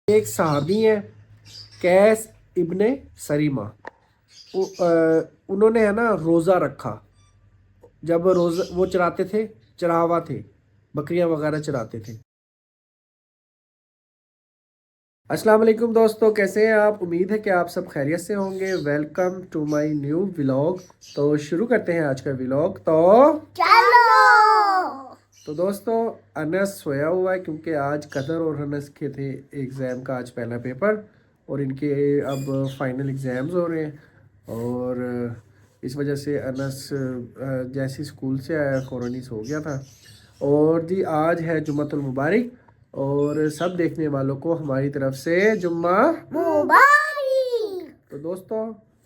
ایک صحابی ہیں قیس ابن سریمہ، انہوں نے ہے نا روزہ رکھا، جب روزہ وہ چراتے تھے، چراوا تھے، بکریاں وغیرہ چراتے تھے۔ السلام علیکم دوستو، کیسے ہیں آپ؟ امید ہے کہ آپ سب خیریت سے ہوں گے۔ Welcome to my new vlog. تو شروع کرتے ہیں آج کا ولاگ۔ تو دوستو انس سویا ہوا ہے کیونکہ آج قدر اور انس کے تھے ایگزام کا آج پہلا پیپر، اور ان کے اب فائنل ایگزامز ہو رہے ہیں، اور اس وجہ سے انس جیسے اسکول سے آیا فوراً سو گیا تھا۔ اور جی آج ہے جمعۃ المبارک، اور سب دیکھنے والوں کو ہماری طرف سے جمعہ مبارک۔ تو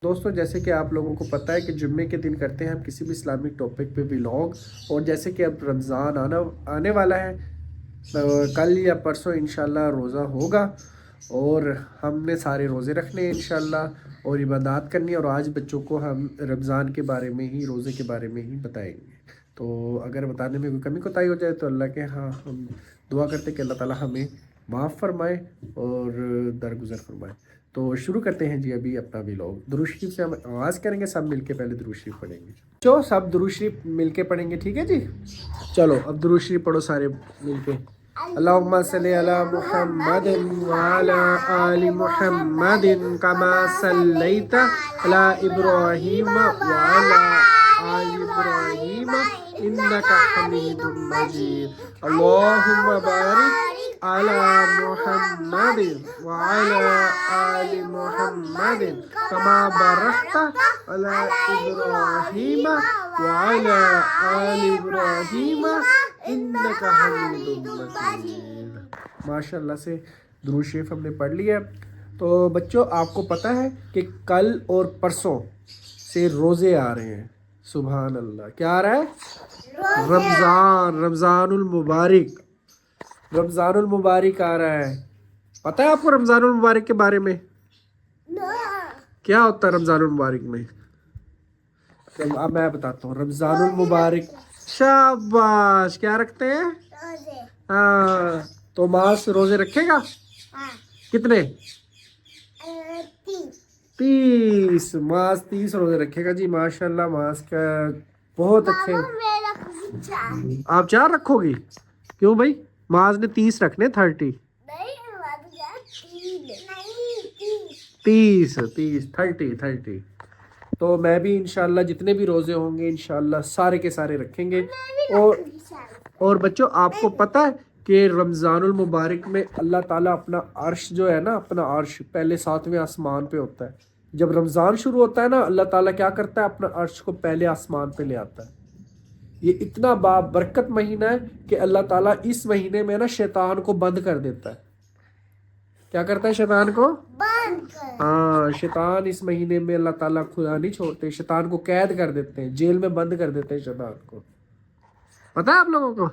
دوستو جیسے کہ آپ لوگوں کو پتہ ہے کہ جمعے کے دن کرتے ہیں ہم کسی بھی اسلامک ٹاپک پہ ولاگ، اور جیسے کہ اب رمضان آنے والا ہے، کل یا پرسوں انشاءاللہ روزہ ہوگا، اور ہم نے سارے روزے رکھنے ہیں انشاءاللہ، اور عبادات کرنی ہے، اور آج بچوں کو ہم رمضان کے بارے میں ہی، روزے کے بارے میں ہی بتائیں گے۔ تو اگر بتانے میں کوئی کمی کوتاہی ہو جائے تو اللہ کے ہاں ہم دعا کرتے کہ اللہ تعالی ہمیں معاف فرمائے اور درگزر فرمائے۔ تو شروع کرتے ہیں جی ابھی اپنا ولاگ۔ درود شریف سے ہم آغاز کریں گے، سب مل کے پہلے درود شریف پڑھیں گے، جو سب درود شریف مل کے پڑھیں گے، ٹھیک ہے جی؟ چلو اب درود شریف پڑھو سارے مل کے۔ اللہم صلی علی محمد وعلی آل محمد کما صلیت علی ابراہیم وعلی آل ابراہیم انک حمید مجید۔ اللہم بارک علی محمد وعلی آل محمد کما بارکت علی ابراہیم وعلی آل ابراہیم انک حمید مجید۔ ماشاء اللہ سے درود شریف ہم نے پڑھ لیا ہے۔ تو بچوں آپ کو پتہ ہے کہ کل اور پرسوں سے روزے آ رہے ہیں، سبحان اللہ، کیا آ رہا ہے؟ رمضان المبارک، رمضان المبارک آ رہا ہے۔ پتہ ہے آپ کو رمضان المبارک کے بارے میں کیا ہوتا ہے؟ رمضان المبارک میں اب میں بتاتا ہوں۔ رمضان المبارک، شاباش، کیا رکھتے ہیں؟ ہاں، تو ماس روزے رکھے گا؟ کتنے؟ 30 ماس 30 روزے رکھے گا جی، ماشاءاللہ ماس کا بہت اچھے۔ آپ 4 رکھو گی؟ کیوں بھائی؟ ماس نے 30 رکھنے، 30 30 تو میں بھی انشاءاللہ جتنے بھی روزے ہوں گے انشاءاللہ سارے کے سارے رکھیں گے۔ اور بچوں آپ کو پتہ ہے کہ رمضان المبارک میں اللہ تعالیٰ اپنا عرش جو ہے نا، اپنا عرش پہلے 7ویں آسمان پہ ہوتا ہے۔ جب رمضان شروع ہوتا ہے نا، اللہ تعالیٰ کیا کرتا ہے؟ اپنا عرش کو پہلے آسمان پہ لے آتا ہے۔ یہ اتنا بابرکت مہینہ ہے کہ اللہ تعالیٰ اس مہینے میں نا شیطان کو بند کر دیتا ہے۔ کیا کرتا ہے شیطان کو؟ ہاں، شیطان اس مہینے میں اللہ تعالیٰ خدا نہیں چھوڑتے، شیطان کو قید کر دیتے ہیں، جیل میں بند کر دیتے ہیں شیطان کو۔ پتہ ہے آپ لوگوں کو؟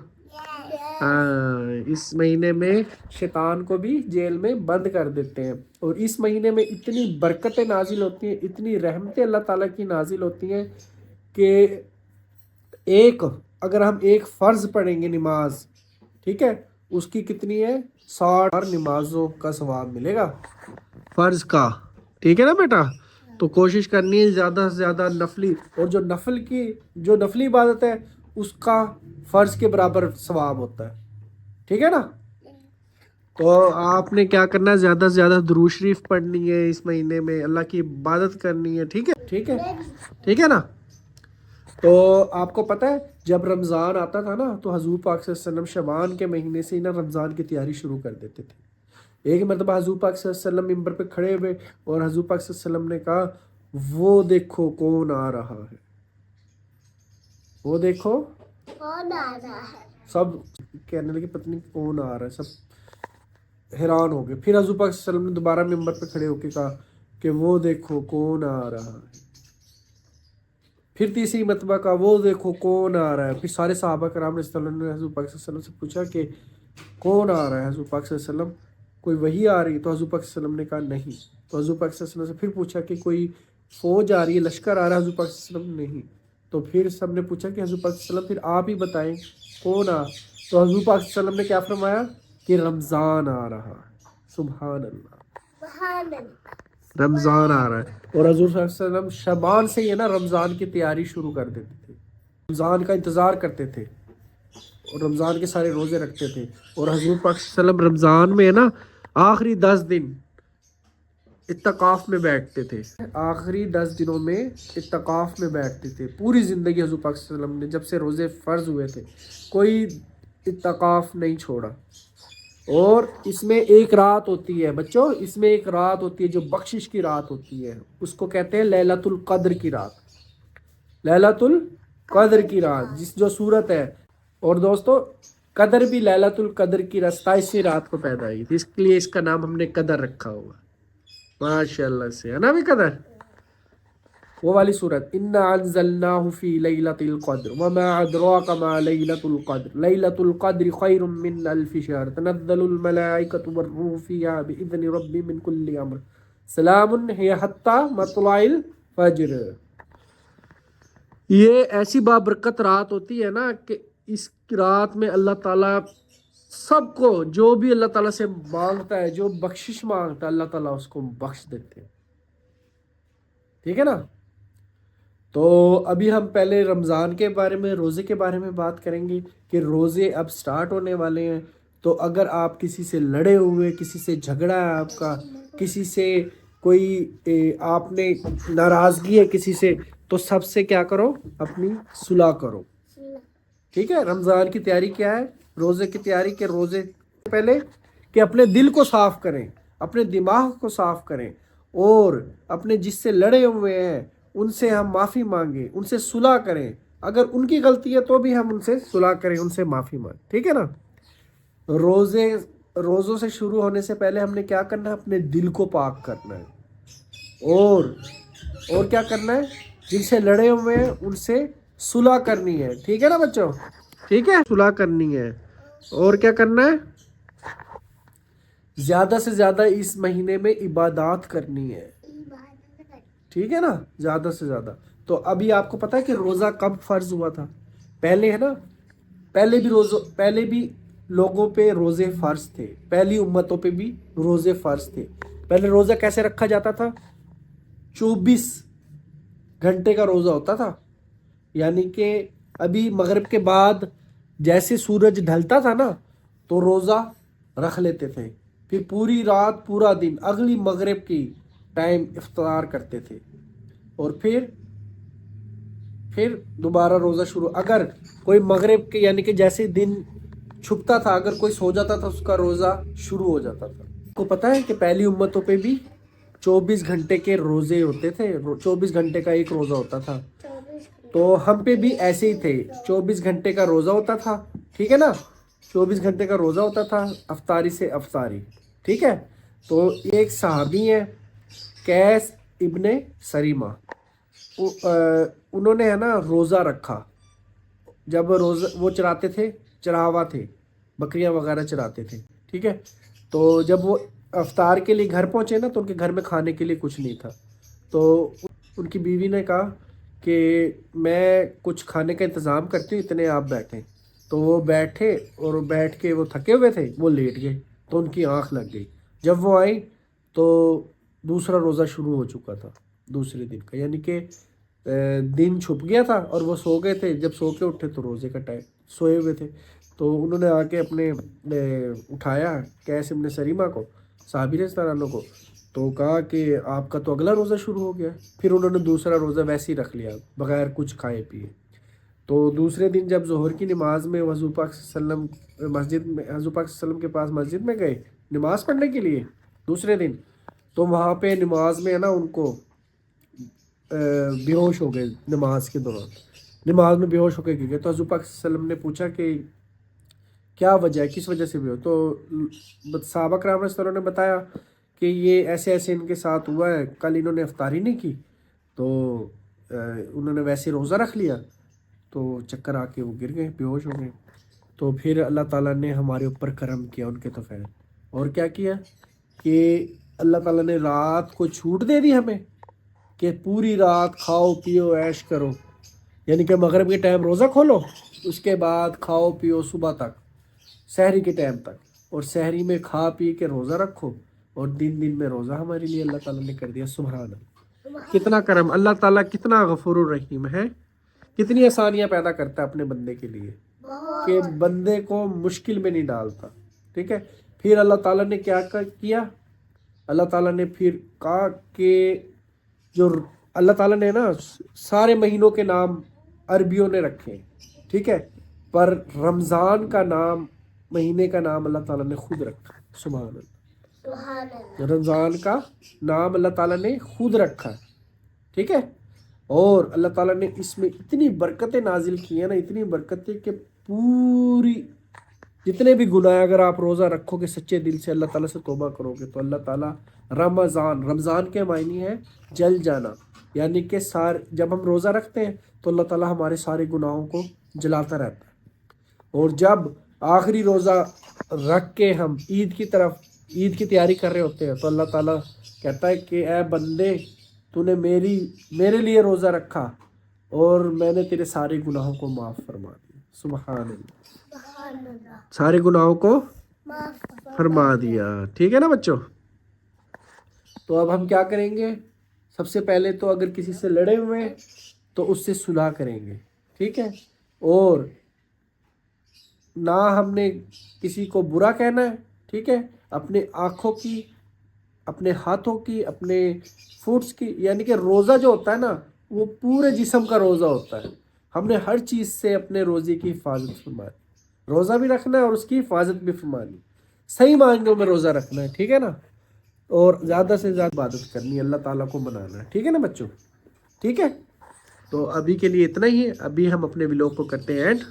ہاں، اس مہینے میں شیطان کو بھی جیل میں بند کر دیتے ہیں، اور اس مہینے میں اتنی برکتیں نازل ہوتی ہیں، اتنی رحمتیں اللہ تعالیٰ کی نازل ہوتی ہیں کہ اگر ہم ایک فرض پڑھیں گے نماز، ٹھیک ہے، اس کی کتنی ہے؟ 60 نمازوں کا ثواب ملے گا فرض کا، ٹھیک ہے نا بیٹا؟ تو کوشش کرنی ہے زیادہ سے زیادہ نفلی، اور جو نفلی عبادت ہے اس کا فرض کے برابر ثواب ہوتا ہے، ٹھیک ہے نا؟ تو آپ نے کیا کرنا ہے؟ زیادہ سے زیادہ درود شریف پڑھنی ہے اس مہینے میں، اللہ کی عبادت کرنی ہے، ٹھیک ہے نا؟ تو آپ کو پتہ ہے جب رمضان آتا تھا نا تو حضور پاک صلی اللہ علیہ وسلم شعبان کے مہینے سے ہی نا رمضان کی تیاری شروع کر دیتے تھے۔ ایک مرتبہ حضور پاک صلی اللہ علیہ وسلم ممبر پہ کھڑے ہوئے اور حضور پاک صلی اللہ علیہ وسلم نے کہا، وہ دیکھو کون آ رہا ہے، وہ دیکھو کون آ رہا ہے۔ سب کہنے لگے پتہ نہیں کون آ رہا ہے، سب حیران ہو گئے۔ پھر حضور پاک صلی اللہ علیہ وسلم نے دوبارہ ممبر پہ کھڑے ہو کے کہا کہ وہ دیکھو کون آ رہا ہے۔ پھر تیسری مرتبہ کہا وہ دیکھو کون آ رہا ہے۔ پھر سارے صحابہ کرام رضی اللہ عنہم نے حضور پاک صلی اللہ علیہ وسلم سے پوچھا کہ کون آ رہا ہے؟ حضور پاک صلی اللہ علیہ وسلم کوئی وحی آ رہی ہے؟ تو حضور پاک صلی اللہ علیہ وسلم نے کہا نہیں۔ تو حضور پاک صلی اللہ علیہ وسلم سے پھر پوچھا کہ کوئی فوج آ رہی ہے، لشکر آ رہا ہے؟ حضور پاک صلی اللہ علیہ وسلم نہیں۔ تو پھر سب نے پوچھا کہ حضور پاک صلی اللہ علیہ وسلم پھر آپ ہی بتائیں کون آ؟ تو حضور پاک صلی اللہ علیہ وسلم نے کیا فرمایا کہ رمضان آ رہا ہے۔ سبحان اللہ، رمضان آ رہا ہے، اور حضور صلی اللہ علیہ وسلم شعبان سے یہ نا رمضان کی تیاری شروع کر دیتے تھے، رمضان کا انتظار کرتے تھے اور رمضان کے سارے روزے رکھتے تھے. اور حضور پاک صلی اللہ علیہ وسلم رمضان میں نا آخری 10 دن اتقاف میں بیٹھتے تھے، آخری 10 دنوں میں اتقاف میں بیٹھتے تھے. پوری زندگی حضور پاک صلی اللہ علیہ وسلم نے جب سے روزے فرض ہوئے تھے کوئی اتقاف نہیں چھوڑا. اور اس میں ایک رات ہوتی ہے بچوں، اس میں ایک رات ہوتی ہے جو بخشش کی رات ہوتی ہے، اس کو کہتے ہیں لیلۃ القدر کی رات، لیلۃ القدر کی رات جس جو صورت ہے. اور دوستو قدر بھی لیلۃ القدر کی 27ویں رات کو پیدا ہوئی تھی، اس لیے اس کا نام ہم نے قدر رکھا ہوا. ماشاء اللہ سے ہے نا بھی قدر. وہ والی صورت انا انزلناہ فی لیلۃ القدر وما ادراک ما لیلۃ القدر لیلۃ القدر خیر من الف شہر تنزل الملائکۃ والروح فیہا باذن ربہم من کل امر سلام ہی حتی مطلع الفجر. یہ ایسی بابرکت رات ہوتی ہے نا کہ اس رات میں اللہ تعالیٰ سب کو جو بھی اللہ تعالیٰ سے مانگتا ہے، جو بخشش مانگتا ہے اللہ تعالیٰ اس کو بخش دیتے ہیں. ٹھیک ہے نا. تو ابھی ہم پہلے رمضان کے بارے میں، روزے کے بارے میں بات کریں گے کہ روزے اب سٹارٹ ہونے والے ہیں. تو اگر آپ کسی سے لڑے ہوئے، کسی سے جھگڑا ہے آپ کا، کسی سے کوئی آپ نے ناراضگی ہے کسی سے، تو سب سے کیا کرو، اپنی صلح کرو. ٹھیک ہے. رمضان کی تیاری کیا ہے، روزے کی تیاری کے روزے پہلے کہ اپنے دل کو صاف کریں، اپنے دماغ کو صاف کریں، اور اپنے جس سے لڑے ہوئے ہیں ان سے ہم معافی مانگیں، ان سے صلح کریں. اگر ان کی غلطی ہے تو بھی ہم ان سے صلح کریں، ان سے معافی مانگیں. ٹھیک ہے نا. روزوں سے شروع ہونے سے پہلے ہم نے کیا کرنا ہے، اپنے دل کو پاک کرنا ہے، اور کیا کرنا ہے، جن سے لڑے ہوئے ہیں ان سے صلح کرنی ہے. ٹھیک ہے نا بچوں، ٹھیک ہے، صلح کرنی ہے. اور کیا کرنا ہے، زیادہ سے زیادہ اس مہینے میں عبادات کرنی ہے. ٹھیک ہے نا، زیادہ سے زیادہ. تو ابھی آپ کو پتا ہے کہ روزہ کب فرض ہوا تھا، پہلے ہے نا، پہلے بھی لوگوں پہ روزے فرض تھے، پہلی امتوں پہ بھی روزے فرض تھے. پہلے روزہ کیسے رکھا جاتا تھا، 24 گھنٹے کا روزہ ہوتا تھا. یعنی کہ ابھی مغرب کے بعد جیسے سورج ڈھلتا تھا نا تو روزہ رکھ لیتے تھے، پھر پوری رات پورا دن اگلی مغرب کی ٹائم افطار کرتے تھے، اور پھر دوبارہ روزہ شروع. اگر کوئی مغرب کے یعنی کہ جیسے دن چھپتا تھا، اگر کوئی سو جاتا تھا اس کا روزہ شروع ہو جاتا تھا. کو پتا ہے کہ پہلی امتوں پہ بھی 24 گھنٹے کے روزے ہوتے تھے، 24 گھنٹے کا ایک روزہ ہوتا تھا. تو ہم پہ بھی ایسے ہی تھے، 24 گھنٹے کا روزہ ہوتا تھا. ٹھیک ہے نا، 24 گھنٹے کا روزہ ہوتا تھا، افطاری سے افطاری. ٹھیک ہے. تو ایک صحابی ہیں قیس ابن سریمہ، انہوں نے ہے نا روزہ رکھا. جب روزہ وہ چراتے تھے، چراوا تھے، بکریاں وغیرہ چراتے تھے. ٹھیک ہے. تو جب وہ افطار کے لیے گھر پہنچے نا تو ان کے گھر میں کھانے کے لیے کچھ نہیں تھا. تو ان کی بیوی نے کہا کہ میں کچھ کھانے کا انتظام کرتی ہوں، اتنے آپ بیٹھیں. تو وہ بیٹھے، اور بیٹھ کے وہ تھکے ہوئے تھے، وہ لیٹ گئے تو ان کی آنکھ لگ گئی. جب وہ آئی تو دوسرا روزہ شروع ہو چکا تھا دوسرے دن کا، یعنی کہ دن چھپ گیا تھا اور وہ سو گئے تھے. جب سو کے اٹھے تو روزے کا ٹائم، سوئے ہوئے تھے. تو انہوں نے آ کے اپنے اٹھایا قیس ابن سریمہ کو، صحابی رضی اللہ عنہ کو، تو کہا کہ آپ کا تو اگلا روزہ شروع ہو گیا. پھر انہوں نے دوسرا روزہ ویسے ہی رکھ لیا بغیر کچھ کھائے پیے. تو دوسرے دن جب ظہر کی نماز میں حضور پاک صلی اللہ علیہ وسلم مسجد میں، حضور پاک صلی اللہ علیہ وسلم کے پاس مسجد میں گئے نماز پڑھنے کے لیے دوسرے دن، تو وہاں پہ نماز میں ہے نا ان کو بے ہوش ہو گئے. نماز کے دوران نماز میں بے ہوش ہو کے گر گئے. تو حضور پاک صلی اللہ علیہ وسلم نے پوچھا کہ کیا وجہ ہے، کس وجہ سے بھی ہو. تو صحابہ کرام رضی اللہ عنہ نے بتایا کہ یہ ایسے ایسے ان کے ساتھ ہوا ہے، کل انہوں نے افطاری نہیں کی تو انہوں نے ویسے روزہ رکھ لیا، تو چکر آ کے وہ گر گئے، بے ہوش ہو گئے. تو پھر اللہ تعالیٰ نے ہمارے اوپر کرم کیا ان کے تو خیر. اور کیا کیا کہ اللہ تعالیٰ نے رات کو چھوٹ دے دی ہمیں کہ پوری رات کھاؤ پیو عیش کرو. یعنی کہ مغرب کے ٹائم روزہ کھولو، اس کے بعد کھاؤ پیو صبح تک، سحری کے ٹائم تک. اور سحری میں کھا پی کے روزہ رکھو اور دن دن میں روزہ ہمارے لیے اللہ تعالیٰ نے کر دیا. سبحان اللہ. کتنا کرم اللہ تعالیٰ، کتنا غفور الرحیم ہے، کتنی آسانیاں پیدا کرتا ہے اپنے بندے کے لیے کہ بندے کو مشکل میں نہیں ڈالتا. ٹھیک ہے. پھر اللہ تعالیٰ نے کیا کیا؟ اللہ تعالیٰ نے پھر کہا کہ جو اللہ تعالیٰ نے نا سارے مہینوں کے نام عربیوں نے رکھے، ٹھیک ہے، پر رمضان کا نام، مہینے کا نام اللہ تعالیٰ نے خود رکھا. سبحان اللہ. رمضان کا نام اللہ تعالیٰ نے خود رکھا. ٹھیک ہے. اور اللہ تعالیٰ نے اس میں اتنی برکتیں نازل کی ہیں نا، اتنی برکتیں کہ پوری جتنے بھی گناہ اگر آپ روزہ رکھو گے سچے دل سے، اللہ تعالیٰ سے توبہ کرو گے تو اللہ تعالیٰ رمضان کے معنی ہے جل جانا، یعنی کہ جب ہم روزہ رکھتے ہیں تو اللہ تعالیٰ ہمارے سارے گناہوں کو جلاتا رہتا ہے. اور جب آخری روزہ رکھ کے ہم عید کی تیاری کر رہے ہوتے ہیں تو اللہ تعالیٰ کہتا ہے کہ اے بندے، تو نے میرے لیے روزہ رکھا اور میں نے تیرے سارے گناہوں کو معاف فرما دیا. سبحان اللہ. سارے گناہوں کو فرما دیا. ٹھیک ہے نا بچوں؟ تو اب ہم کیا کریں گے؟ سب سے پہلے تو اگر کسی سے لڑے ہوئے ہیں تو اس سے صلح کریں گے. ٹھیک ہے. اور نہ ہم نے کسی کو برا کہنا ہے. ٹھیک ہے. اپنے آنکھوں کی، اپنے ہاتھوں کی، اپنے فوٹس کی، یعنی کہ روزہ جو ہوتا ہے نا وہ پورے جسم کا روزہ ہوتا ہے. ہم نے ہر چیز سے اپنے روزے کی حفاظت فرمانی. روزہ بھی رکھنا ہے اور اس کی حفاظت بھی فرمانی. صحیح معنوں میں روزہ رکھنا ہے. ٹھیک ہے نا. اور زیادہ سے زیادہ عبادت کرنی ہے، اللہ تعالیٰ کو منانا ہے. ٹھیک ہے نا بچوں؟ ٹھیک ہے. تو ابھی کے لیے اتنا ہی ہے. ابھی ہم اپنے ولاگ کو کرتے ہیں اینڈ.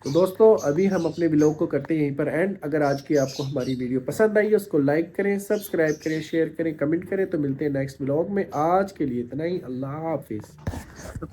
تو دوستو ابھی ہم اپنے ولاگ کو کرتے ہیں یہیں پر اینڈ. اگر آج کی آپ کو ہماری ویڈیو پسند آئی ہے اس کو لائک کریں، سبسکرائب کریں، شیئر کریں، کمنٹ کریں. تو ملتے ہیں نیکسٹ ولاگ میں. آج کے لیے اتنا ہی. اللہ حافظ.